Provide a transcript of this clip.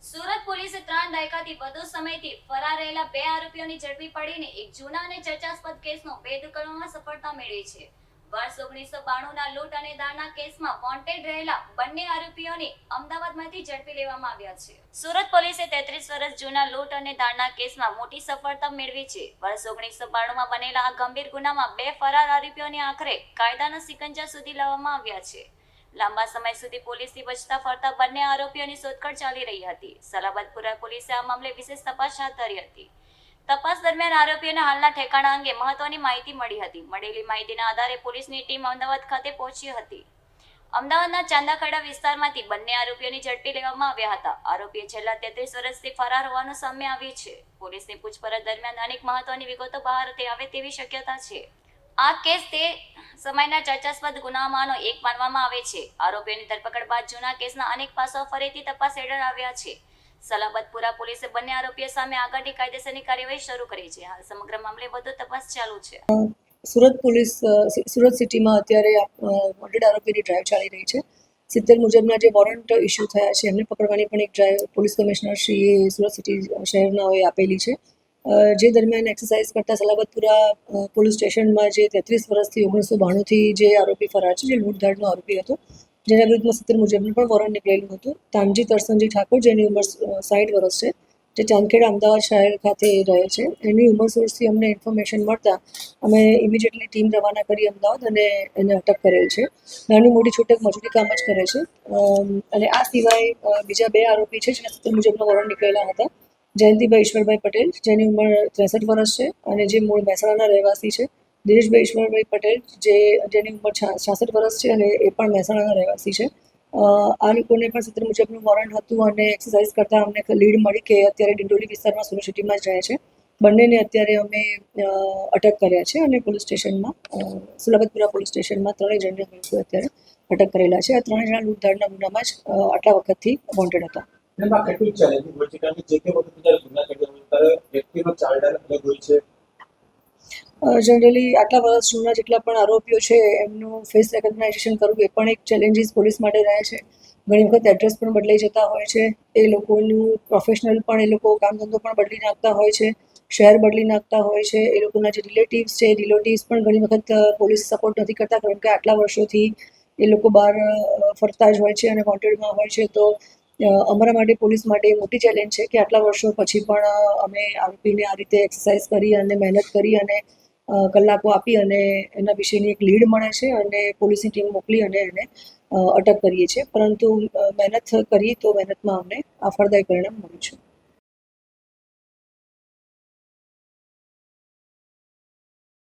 સુરત પોલીસે 3 દાયકાથી વધુ સમયથી ફરાર રહેલા 2 આરોપીઓની ઝડપી પાડીને એક જૂના અને ચર્ચાસ્પદ કેસનો ભેદ કરવામાં સફળતા મેળવી છે. વર્ષ 1992ના લૂંટ અને દાળના કેસમાં વોન્ટેડ રહેલા બંને આરોપીઓને અમદાવાદમાંથી ઝડપી લેવામાં આવ્યા છે. સુરત પોલીસે 33 વર્ષ જૂના લૂંટ અને દાળના કેસમાં મોટી સફળતા મેળવી છે. વર્ષ 1992માં બનેલા આ ગંભીર ગુનામાં 2 ફરાર આરોપીઓને આખરે કાયદાના સિકંજા સુધી લાવવામાં આવ્યા છે. લાંબા સમય સુધી પોલીસથી બચતા ફરતા બંને આરોપીઓની શોધખોળ ચાલી રહી હતી. સલાબતપુરા પોલીસે આ મામલે વિશેષ તપાસ હાથ ધરી હતી. તપાસ દરમિયાન આરોપીઓના હાલના ઠેકાણા અંગે મહત્વની માહિતી મળી હતી. મળેલી માહિતીના આધારે પોલીસની ટીમ અમદાવાદ ખાતે પહોંચી હતી. અમદાવાદના ચાંદાખેડા વિસ્તારમાંથી બંને આરોપીઓને ઝડપી લેવામાં આવ્યા હતા. આરોપીઓ છેલ્લા 33 વર્ષથી ફરાર હોવાનું સામે આવ્યું છે. પોલીસની પૂછપરછ દરમિયાન અનેક મહત્વની વિગતો બહાર આવે તેવી શક્યતા છે. આ કેસ તે સમયના ચર્ચાસ્પદ ગુનામાંનો એક માનવામાં આવે છે. આરોપીઓની ધરપકડ બાદ જૂના કેસના અનેક પાસાઓ ફરીથી તપાસ હેઠળ આવ્યા છે. સલાબતપુરા પોલીસે બંને આરોપીઓ સામે આગળની કાયદેસરની કાર્યવાહી શરૂ કરી છે. હાલ સમગ્ર મામલે વધુ તપાસ ચાલુ છે. સુરત પોલીસ સુરત સિટીમાં અત્યારે વોન્ટેડ આરોપીની ડ્રાઈવ ચાલી રહી છે. 70 મુજબના જે વોરંટ ઇસ્યુ થયા છે એમને પકડવાની પણ એક ડ્રાઈવ પોલીસ કમિશનર શ્રીએ સુરત સિટી શહેરનાઓએ આપેલી છે. જે દરમિયાન એક્સરસાઇઝ કરતા સલાબતપુરા પોલીસ સ્ટેશનમાં જે 33 વર્ષથી 1992થી જે આરોપી ફરાર છે, જે લૂંટધાડનો આરોપી હતો, જેના વિરુદ્ધમાં 70 મુજબનું પણ વોરંટ નીકળેલું હતું. તાનજી તરસનજી ઠાકોર, જેની ઉંમર 60 વર્ષ છે, જે ચાંદખેડા અમદાવાદ શહેર ખાતે રહે છે. એની ઉંમર સોર્સથી અમને ઇન્ફોર્મેશન મળતા અમે ઇમિડિયેટલી ટીમ રવાના કરી અમદાવાદ અને એને અટક કરેલ છે. નાની મોટી છૂટક મજૂરી કામ જ કરે છે. અને આ સિવાય બીજા 2 આરોપી છે જેના 70 મુજબના વોરંટ નીકળેલા હતા. જયંતિભાઈ ઈશ્વરભાઈ પટેલ, જેની ઉંમર 63 વર્ષ છે અને જે મૂળ મહેસાણાના રહેવાસી છે. દિનેશભાઈ ઈશ્વરભાઈ પટેલ, જેની ઉંમર 66 વર્ષ છે અને એ પણ મહેસાણાના રહેવાસી છે. આ લોકોને પણ 70 મુજબનું વોરંટ હતું અને એક્સરસાઇઝ કરતાં અમને લીડ મળી કે અત્યારે ડિંડોલી વિસ્તારમાં સુરત સિટીમાં જ રહે છે. બંનેને અત્યારે અમે અટક કર્યા છે અને પોલીસ સ્ટેશનમાં સલાબતપુરા પોલીસ સ્ટેશનમાં 3 જણને અત્યારે અટક કરેલા છે. આ 3 જણા લૂંટધાડના ગુનામાં જ આટલા વખતથી વોન્ટેડ હતા. કેટલું ચેલેન્જિંગ હોય છે કારણ કે જે તે વખતે જ્યારે ગુના કર્યા હોય ત્યારે વ્યક્તિનો ચાલડાલ અલગ હોય છે. જનરલી આટલા વર્ષ જૂના જેટલા પણ આરોપીઓ છે એમનું ફેસ રેકગ્નાઇઝેશન કરવું એ પણ એક ચેલેન્જીસ પોલીસ માટે રહે છે. ઘણી વખત એડ્રેસ પણ બદલાઈ જતા હોય છે. એ લોકોનું પ્રોફેશનલ પણ એ લોકો કામ ધંધો પણ બદલી નાખતા હોય છે, શહેર બદલી નાખતા હોય છે. એ લોકોના જે રિલેટિવ્સ પણ ઘણી વખત પોલીસ સપોર્ટ નથી કરતા કારણ કે આટલા વર્ષોથી એ લોકો બહાર ફરતા જ હોય છે અને વોન્ટેડમાં હોય છે. તો અમારા માટે પોલીસ માટે મોટી ચેલેન્જ છે કે આટલા વર્ષો પછી પણ અમે આરોપીને આ રીતે એક્સરસાઇઝ કરી અને મહેનત કરી અને કલાકો આપી અને એના વિશેની એક લીડ મળે છે અને પોલીસની ટીમ મોકલી અને એને અટક કરીએ છીએ. પરંતુ મહેનત કરી તો મહેનતમાં અમને આ ફળદાયી પરિણામ મળ્યું છે.